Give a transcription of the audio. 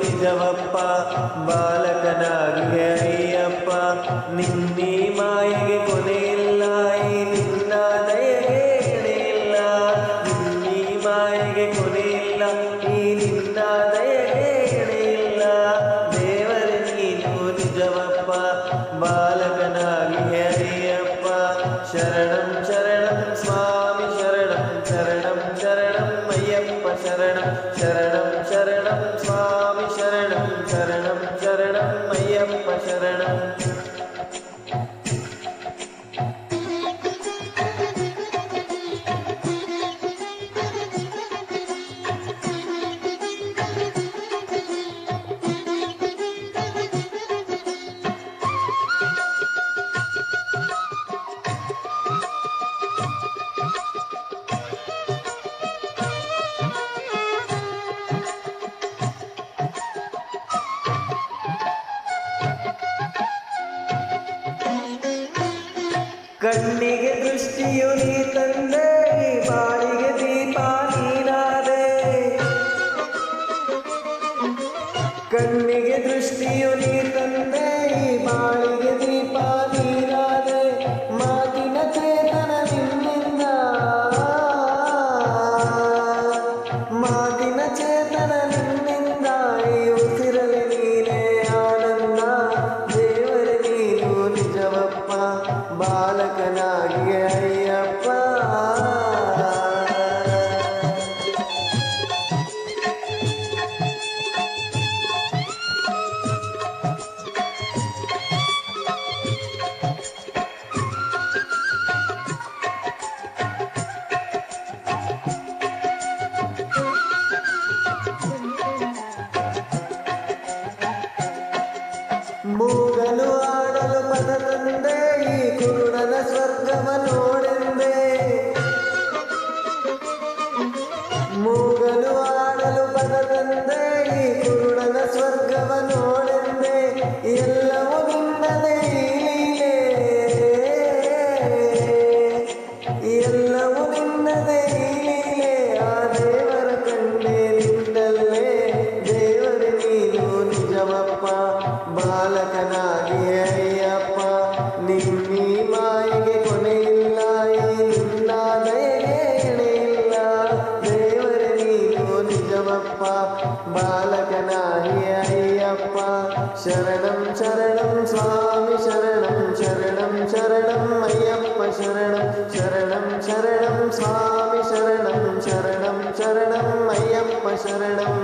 ನಿಜವಪ್ಪ ಬಾಲಕನಾಗಿ ಅಯ್ಯಪ್ಪ ನಿನ್ನೀ ಮಾಯೆಗೆ ಕೊನೆಯಿಲ್ಲ ಈ ನಿನ್ನ ದಯೆಗೆ ಎಣೆಯಿಲ್ಲ ನಿನ್ನೀ ಮಾಯೆಗೆ ಕೊನೆಯಿಲ್ಲ ಈ ನಿನ್ನ ದಯೆಗೆ ಎಣೆಯಿಲ್ಲ ದೇವರೇ ನೀನು ನಿಜವಪ್ಪ ಬಾಲಕನಾಗಿ ಅಯ್ಯಪ್ಪ ಶರಣಂ ಶರಣಂ ಸ್ವಾಮಿ ಶರಣಂ ಶರಣಂ ಶರಣಂ ಅಯ್ಯಪ್ಪ ಶರಣಂ ಶರಣಂ ಶರಣಂ ಸ್ವಾಮಿ ಶರಣಂ ಶರಣಂ ಶರಣಂ ಅಯ್ಯಪ್ಪ ಶರಣಂ ಕಣ್ಣಿಗೆ ದೃಷ್ಟಿಯು ನೀ ತಂದೆ ಬಾಳಿಗೆ ದೀಪ ನೀನಾದೆ ಕಣ್ಣಿಗೆ ದೃಷ್ಟಿಯು ನೀ ತಂದೆ ಬಾಳಿಗೆ ದೀಪ ನೀನಾದೆ ಮಾತಿನ ಚೇತನ ನಿನ್ನಿಂದ ಮಾತಿನ ಚೇತನ ನಿನ್ನಿಂದ ಈ ಉಸಿರಲಿ ನೀನೇ ಆನಂದ ದೇವರೇ ನೀನು ನಿಜವಪ್ಪ ಬಾಲಕನಾಗಿ ಅಯ್ಯಪ್ಪ ಮೂಗಲು ಆಡಲು ಪದ ತಂದೆ ಈ ಕುರುಡನ ಸ್ವರ್ಗವ ನೋಡೆಂದೆ ಮೂಗಲು ಆಡಲು ಪದ ತಂದೆ ಈ ಕುರುಡನ ಸ್ವರ್ಗವ ನೋಡೆಂದೆ ಎಲ್ಲವೂ ನಿನ್ನದೇ ಲೀಲೆ ಎಲ್ಲವೂ ನಿನ್ನದೇ ಲೀಲೆ ಆ ದೇವರ ಕಂಡೆ ನಿನ್ನಲ್ಲೇ ದೇವರೇ ನೀನು ನಿಜವಪ್ಪ ಬಾಲಕನಾಗಿ ಅಯ್ಯಪ್ಪ ನಿನ್ನೀ ಮಾಯೆಗೆ ಕೊನೆಯಿಲ್ಲ ಈ ನಿನ್ನ ದಯೆಗೆ ಎಣೆಯಿಲ್ಲ ದೇವರೇ ನೀನು ನಿಜವಪ್ಪ ಬಾಲಕನಾಗಿ ಅಯ್ಯಪ್ಪ ಶರಣಂ ಶರಣಂ ಸ್ವಾಮಿ ಶರಣಂ ಶರಣಂ ಶರಣಂ ಅಯ್ಯಪ್ಪ ಶರಣಂ ಶರಣಂ ಶರಣಂ ಸ್ವಾಮಿ ಶರಣಂ ಶರಣಂ ಶರಣಂ ಅಯ್ಯಪ್ಪ ಶರಣಂ